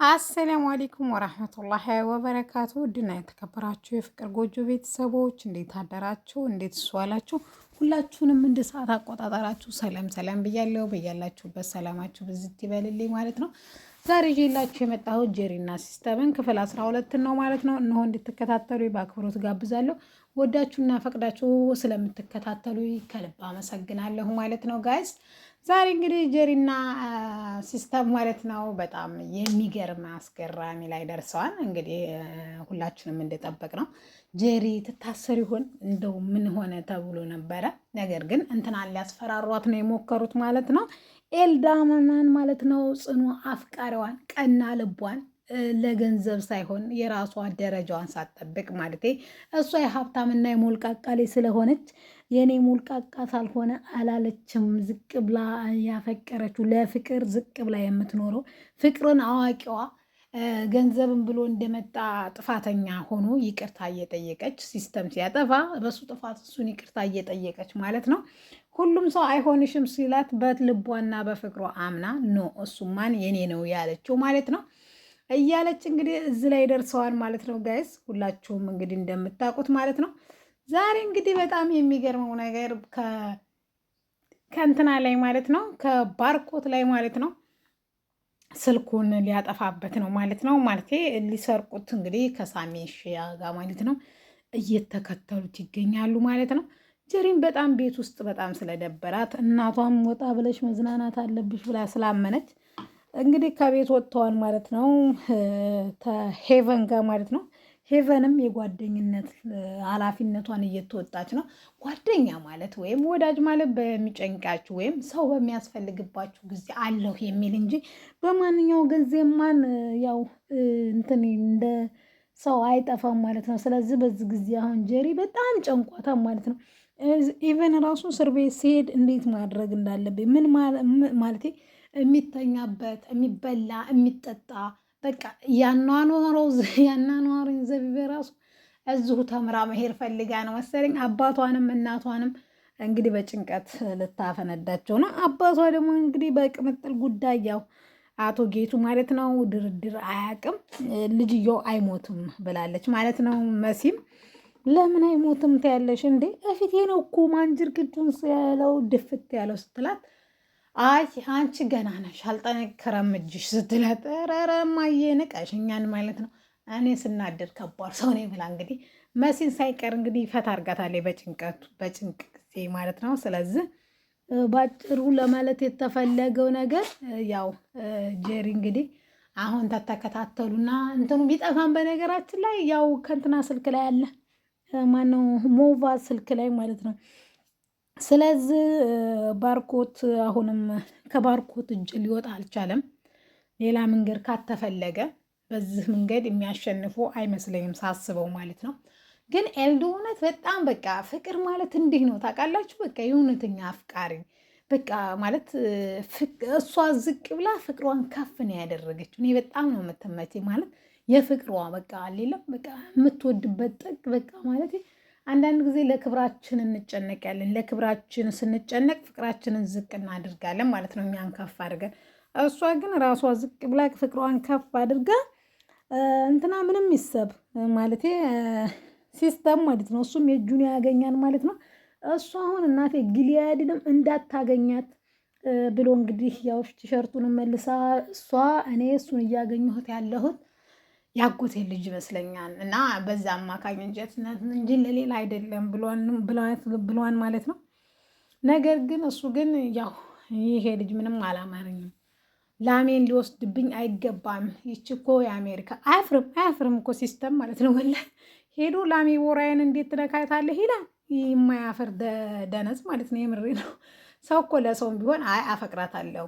አሰላሙ አለይኩም ወራህመቱላሂ ወበረካቱ። ውድና የተከበራችሁ የፍቅር ጎጆ ቤተሰቦች እንዴት አደራችሁ? እንዴት ዋላችሁ? ሁላችሁንም እንደ ሰዓት አቆጣጠራችሁ ሰላም ሰላም ብያለሁ። በያላችሁበት ሰላማችሁ ብዝት ይበልልኝ ማለት ነው። ዛሬ ይዤላችሁ የመጣሁት ጄሪና ሲስተምን ክፍል 12 ነው ማለት ነው። እነሆ እንድትከታተሉ በአክብሮት ጋብዛለሁ። ወዳችሁና ፈቅዳችሁ ስለምትከታተሉ ከልብ አመሰግናለሁ ማለት ነው ጋይስ። ዛሬ እንግዲህ ጄሪና ሲስተም ማለት ነው በጣም የሚገርም አስገራሚ ላይ ደርሰዋል። እንግዲህ ሁላችንም እንደጠበቅ ነው ጄሪ ትታሰር ይሆን እንደው ምን ሆነ ተብሎ ነበረ። ነገር ግን እንትናን ሊያስፈራሯት ነው የሞከሩት ማለት ነው። ኤልዳማን ማለት ነው ጽኑ አፍቃሪዋን ቀና ልቧን ለገንዘብ ሳይሆን የራሷ ደረጃዋን ሳትጠብቅ ማለት እሷ የሀብታምና የሞልቃቃ ላይ ስለሆነች የኔ ሞልቃቃ ሳልሆነ አላለችም። ዝቅ ብላ ያፈቀረችው ለፍቅር ዝቅ ብላ የምትኖረው ፍቅርን አዋቂዋ ገንዘብን ብሎ እንደመጣ ጥፋተኛ ሆኖ ይቅርታ እየጠየቀች ሲስተም ሲያጠፋ በሱ ጥፋት እሱን ይቅርታ እየጠየቀች ማለት ነው። ሁሉም ሰው አይሆንሽም ሲላት በልቧና በፍቅሯ አምና ኖ እሱማን የኔ ነው ያለችው ማለት ነው እያለች እንግዲህ እዚህ ላይ ደርሰዋል ማለት ነው ጋይስ። ሁላችሁም እንግዲህ እንደምታውቁት ማለት ነው። ዛሬ እንግዲህ በጣም የሚገርመው ነገር ከእንትና ላይ ማለት ነው ከባርኮት ላይ ማለት ነው ስልኩን ሊያጠፋበት ነው ማለት ነው። ማለት ሊሰርቁት እንግዲህ ከሳሜሽ ጋር ማለት ነው እየተከተሉት ይገኛሉ ማለት ነው። ጀሪን በጣም ቤት ውስጥ በጣም ስለደበራት እናቷም ወጣ ብለሽ መዝናናት አለብሽ ብላ ስላመነች እንግዲህ ከቤት ወጥተዋል ማለት ነው ሄቨን ጋር ማለት ነው። ሄቨንም የጓደኝነት ኃላፊነቷን እየተወጣች ነው። ጓደኛ ማለት ወይም ወዳጅ ማለት በሚጨንቃችሁ ወይም ሰው በሚያስፈልግባችሁ ጊዜ አለሁ የሚል እንጂ በማንኛው ጊዜ ማን ያው እንትን እንደ ሰው አይጠፋም ማለት ነው። ስለዚህ በዚህ ጊዜ አሁን ጀሪ በጣም ጨንቋታል ማለት ነው። ኢቨን ራሱ እስር ቤት ሲሄድ እንዴት ማድረግ እንዳለብኝ ምን ማለት የሚተኛበት የሚበላ የሚጠጣ በቃ ያኗኗርን ዘቢበ ራሱ እዚሁ ተምራ መሄድ ፈልጋ ነው መሰለኝ። አባቷንም እናቷንም እንግዲህ በጭንቀት ልታፈነዳቸው ነው። አባቷ ደግሞ እንግዲህ በቅምጥል ጉዳይ ያው አቶ ጌቱ ማለት ነው ድርድር አያውቅም፣ ልጅየው አይሞትም ብላለች ማለት ነው። መሲም ለምን አይሞትም ትያለሽ እንዴ? እፊቴ ነው እኮ ማንጅር ግዱን ያለው ድፍት ያለው ስትላት አይ አንቺ ገና ነሽ አልጠነከረም እጅሽ ስትላት ኧረ እማዬ ንቀሽ እኛን ማለት ነው። እኔ ስናድር ከባድ ሰው ነኝ ብላ እንግዲህ መሲን ሳይቀር እንግዲህ ፈታ አርጋታለች በጭንቅ ጊዜ ማለት ነው። ስለዚህ ባጭሩ ለማለት የተፈለገው ነገር ያው ጄሪ እንግዲህ አሁን ተተከታተሉና እንትኑ ቢጠፋም በነገራችን ላይ ያው ከንትና ስልክ ላይ አለ ማነው ሞቫ ስልክ ላይ ማለት ነው። ስለዚህ ባርኮት አሁንም ከባርኮት እጅ ሊወጣ አልቻለም። ሌላ መንገድ ካተፈለገ በዚህ መንገድ የሚያሸንፉ አይመስለኝም ሳስበው ማለት ነው። ግን ኤልዱ እውነት በጣም በቃ ፍቅር ማለት እንዲህ ነው ታውቃላችሁ። በቃ የእውነተኛ አፍቃሪ በቃ ማለት እሷ ዝቅ ብላ ፍቅሯን ከፍ ነው ያደረገችው። እኔ በጣም ነው የምትመቸኝ ማለት የፍቅሯ በቃ ሌለም በቃ የምትወድበት ጥግ በቃ ማለት አንዳንድ ጊዜ ለክብራችን እንጨነቃለን። ለክብራችን ስንጨነቅ ፍቅራችንን ዝቅ እናድርጋለን ማለት ነው፣ እኛን ከፍ አድርገን። እሷ ግን ራሷ ዝቅ ብላ ፍቅሯን ከፍ አድርጋ እንትና ምንም ይሰብ ማለት ሲስተም ማለት ነው። እሱም የእጁን ያገኛል ማለት ነው። እሷ አሁን እናቴ ጊሊያድንም እንዳታገኛት ብሎ እንግዲህ ያው ቲሸርቱን መልሳ እሷ እኔ እሱን እያገኘሁት ያለሁት ያጎቴ ልጅ ይመስለኛል እና በዛ አማካኝነት እንጂ ለሌላ አይደለም ብሏን ማለት ነው። ነገር ግን እሱ ግን ያው ይሄ ልጅ ምንም አላማረኝም፣ ላሜን ሊወስድብኝ አይገባም። ይች እኮ የአሜሪካ አያፍርም እኮ ሲስተም ማለት ነው። ወላሂ ሄዶ ላሜ ቦራዬን እንዴት ትነካታለህ ይላል። የማያፍር ደነዝ ማለት ነው። የምሬ ነው። ሰው እኮ ለሰውም ቢሆን አፈቅራታለሁ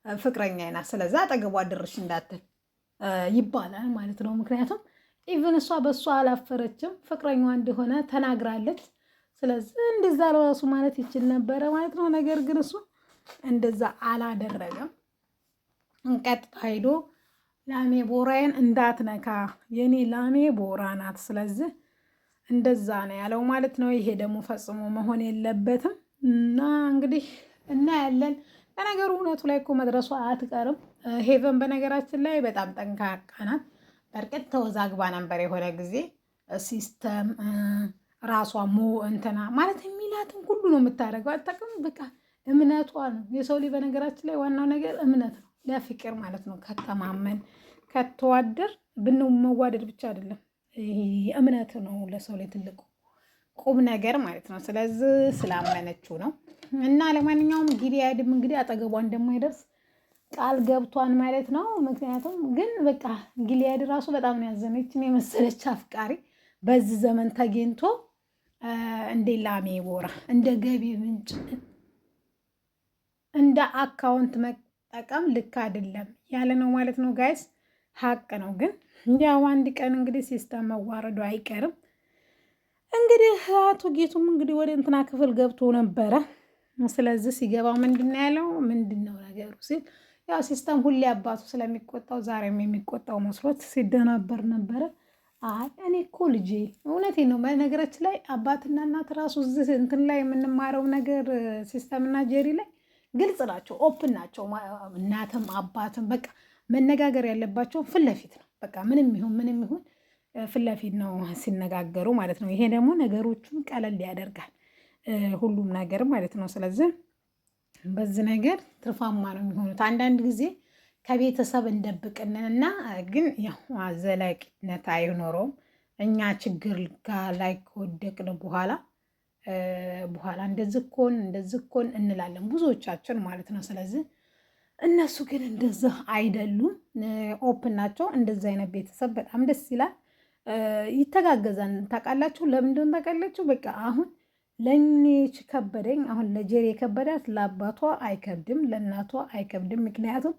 ፍቅረኛ ናት፣ ስለዛ አጠገቧ ድርሽ እንዳትል ይባላል ማለት ነው። ምክንያቱም ኢቭን እሷ በእሷ አላፈረችም፣ ፍቅረኛዋ እንደሆነ ተናግራለች። ስለዚህ እንደዛ ለራሱ ማለት ይችል ነበረ ማለት ነው። ነገር ግን እሱ እንደዛ አላደረገም። ቀጥታ ሄዶ ላሜ ቦራዬን እንዳትነካ የኔ ላሜ ቦራ ናት፣ ስለዚህ እንደዛ ነው ያለው ማለት ነው። ይሄ ደግሞ ፈጽሞ መሆን የለበትም እና እንግዲህ እናያለን ለነገሩ እውነቱ ላይ እኮ መድረሷ አትቀርም። ሄቨን በነገራችን ላይ በጣም ጠንካራ ናት። በእርግጥ ተወዛግባ ነበር የሆነ ጊዜ ሲስተም ራሷ እንትና ማለት የሚላትን ሁሉ ነው የምታደርገው። አታውቅም በቃ እምነቷ ነው የሰው ልጅ በነገራችን ላይ ዋናው ነገር እምነት ነው። ለፍቅር ማለት ነው። ከተማመን ከተዋደር መዋደድ ብቻ አይደለም ይሄ እምነት ነው ለሰው ላይ ትልቁ ቁም ነገር ማለት ነው። ስለዚህ ስላመነችው ነው። እና ለማንኛውም ጊልያድም እንግዲህ አጠገቧ እንደማይደርስ ቃል ገብቷን ማለት ነው። ምክንያቱም ግን በቃ ጊልያድ ራሱ በጣም ነው ያዘነችን የመሰለች አፍቃሪ በዚህ ዘመን ተገኝቶ እንደ ላሜ ቦራ እንደ ገቢ ምንጭ እንደ አካውንት መጠቀም ልክ አይደለም ያለ ነው ማለት ነው ጋይስ። ሀቅ ነው። ግን ያው አንድ ቀን እንግዲህ ሲስተም መዋረዱ አይቀርም። እንግዲህ አቶ ጌቱም እንግዲህ ወደ እንትና ክፍል ገብቶ ነበረ። ስለዚህ ሲገባው ምንድን ነው ያለው? ምንድን ነው ነገሩ ሲል ያው ሲስተም ሁሌ አባቱ ስለሚቆጣው ዛሬም የሚቆጣው መስሎት ሲደናበር ነበረ። አይ እኔ እኮ ልጄ እውነቴን ነው። በነገራችን ላይ አባትና እናት ራሱ እዚህ እንትን ላይ የምንማረው ነገር ሲስተምና ጄሪ ላይ ግልጽ ናቸው፣ ኦፕን ናቸው። እናትም አባትም በቃ መነጋገር ያለባቸው ፊት ለፊት ነው። በቃ ምንም ይሁን ፊት ለፊት ነው ሲነጋገሩ ማለት ነው። ይሄ ደግሞ ነገሮቹን ቀለል ያደርጋል ሁሉም ነገር ማለት ነው። ስለዚህ በዚህ ነገር ትርፋማ ነው የሚሆኑት። አንዳንድ ጊዜ ከቤተሰብ እንደብቅንና ግን ያው ዘላቂነት አይኖረውም። እኛ ችግር ላይ ከወደቅን በኋላ እንደዚህ እኮን እንላለን ብዙዎቻችን ማለት ነው። ስለዚህ እነሱ ግን እንደዚህ አይደሉም፣ ኦፕን ናቸው። እንደዚህ አይነት ቤተሰብ በጣም ደስ ይላል፣ ይተጋገዛል። ታውቃላችሁ ለምንድን ታውቃላችሁ? በቃ አሁን ለእኔ ከበደኝ፣ አሁን ለጄሪ የከበዳት ለአባቷ አይከብድም፣ ለእናቷ አይከብድም። ምክንያቱም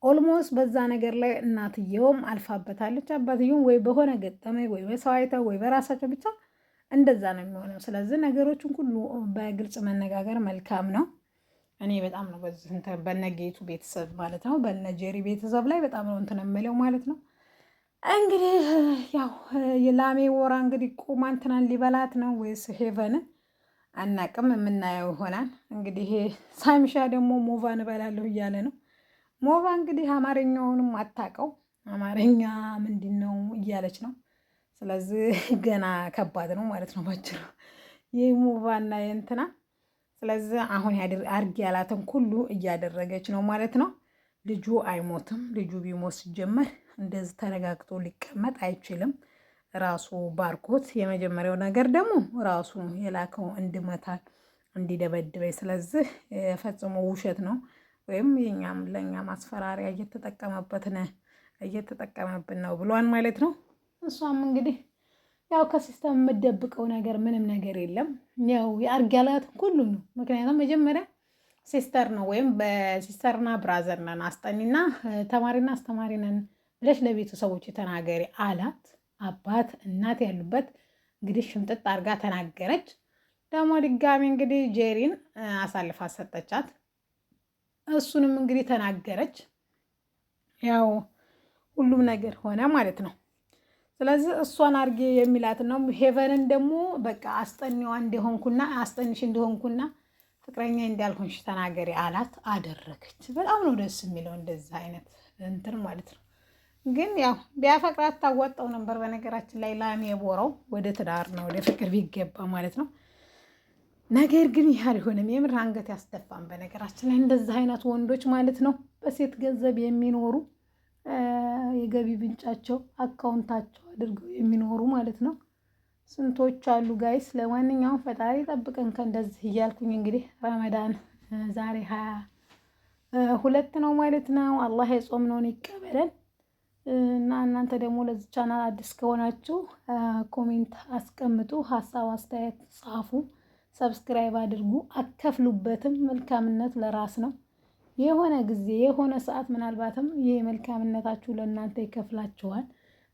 ኦልሞስት በዛ ነገር ላይ እናትየውም አልፋበታለች፣ አባትየውም ወይ በሆነ ገጠመኝ ወይ በሰው አይተው ወይ በራሳቸው ብቻ እንደዛ ነው የሚሆነው። ስለዚህ ነገሮችን ሁሉ በግልጽ መነጋገር መልካም ነው። እኔ በጣም ነው በነጌቱ ቤተሰብ ማለት ነው በነጄሪ ቤተሰብ ላይ በጣም ነው እንትን የምለው ማለት ነው። እንግዲህ ያው የላሜ ወራ እንግዲህ ቁማ እንትናን ሊበላት ነው ወይስ ሄቨንን አናቅም፣ የምናየው ይሆናል። እንግዲህ ሳሚሻ ደግሞ ሞቫን እበላለሁ እያለ ነው። ሞቫ እንግዲህ አማርኛውንም አታውቀው፣ አማርኛ ምንድን ነው እያለች ነው። ስለዚህ ገና ከባድ ነው ማለት ነው ባጭሩ ይህ ሞቫና የእንትና። ስለዚህ አሁን አርግ ያላትን ሁሉ እያደረገች ነው ማለት ነው። ልጁ አይሞትም። ልጁ ቢሞት ሲጀመር እንደዚህ ተረጋግቶ ሊቀመጥ አይችልም። ራሱ ባርኮት የመጀመሪያው ነገር ደግሞ ራሱ የላከው እንድመታል እንዲደበድበኝ። ስለዚህ ፈጽሞ ውሸት ነው ወይም ለእኛ ማስፈራሪያ እየተጠቀመብን ነው ብሏን ማለት ነው። እሷም እንግዲህ ያው ከሲስተም የምደብቀው ነገር ምንም ነገር የለም። ያው የአርግ ያላትን ሁሉ ነው። ምክንያቱም መጀመሪያ ሲስተር ነው ወይም በሲስተርና ብራዘር ነን አስጠኒና ተማሪና አስተማሪ ነን ብለሽ ለቤተሰቦች ተናገሪ አላት። አባት እናት ያሉበት እንግዲህ ሽምጥጥ አርጋ ተናገረች። ደግሞ ድጋሚ እንግዲህ ጄሪን አሳልፋ ሰጠቻት። እሱንም እንግዲህ ተናገረች። ያው ሁሉም ነገር ሆነ ማለት ነው። ስለዚህ እሷን አርጌ የሚላት ነው። ሄቨንን ደግሞ በቃ አስጠኒዋ አስጠኒሽ እንደሆንኩና ፍቅረኛ እንዳልሆንሽ ተናገሪ አላት። አደረገች። በጣም ነው ደስ የሚለው እንደዚህ አይነት እንትን ማለት ነው። ግን ያው ቢያፈቅራት ታዋጣው ነበር። በነገራችን ላይ ላሜ ቦራው ወደ ትዳር ነው ወደ ፍቅር ቢገባ ማለት ነው። ነገር ግን ይህ አልሆነም። የምር አንገት ያስደፋም። በነገራችን ላይ እንደዚህ አይነት ወንዶች ማለት ነው በሴት ገንዘብ የሚኖሩ የገቢ ምንጫቸው አካውንታቸው አድርገው የሚኖሩ ማለት ነው ስንቶች አሉ ጋይስ። ለማንኛውም ፈጣሪ ጠብቀን ከእንደዚህ እያልኩኝ እንግዲህ ረመዳን ዛሬ 22 ነው ማለት ነው። አላህ የጾምነውን ይቀበለን እና እናንተ ደግሞ ለዚህ ቻናል አዲስ ከሆናችሁ ኮሜንት አስቀምጡ፣ ሀሳብ አስተያየት ጻፉ፣ ሰብስክራይብ አድርጉ። አከፍሉበትም። መልካምነት ለራስ ነው። የሆነ ጊዜ የሆነ ሰዓት ምናልባትም ይህ መልካምነታችሁ ለእናንተ ይከፍላችኋል።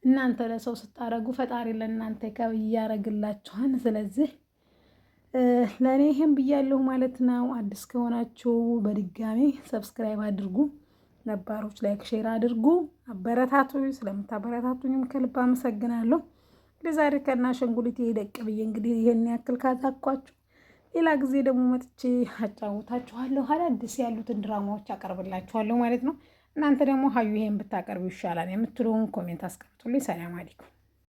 እናንተ ለሰው ስታረጉ ፈጣሪ ለእናንተ እያረግላችኋል። ስለዚህ ለእኔ ይህም ብያለሁ ማለት ነው። አዲስ ከሆናችሁ በድጋሚ ሰብስክራይብ አድርጉ፣ ነባሮች ላይክ ሼር አድርጉ። አበረታቱኝ። ስለምታበረታቱኝም ከልብ አመሰግናለሁ። እንግዲህ ዛሬ ከና ሸንጉሊት ደቅ ብዬ እንግዲህ ይሄን ያክል ካዛኳችሁ ሌላ ጊዜ ደግሞ መጥቼ አጫውታችኋለሁ። አዳዲስ ያሉትን ድራማዎች አቀርብላችኋለሁ ማለት ነው። እናንተ ደግሞ ሀዩ ይሄን ብታቀርቡ ይሻላል የምትለውን ኮሜንት አስቀምጡልኝ። ሰላም አለይኩም።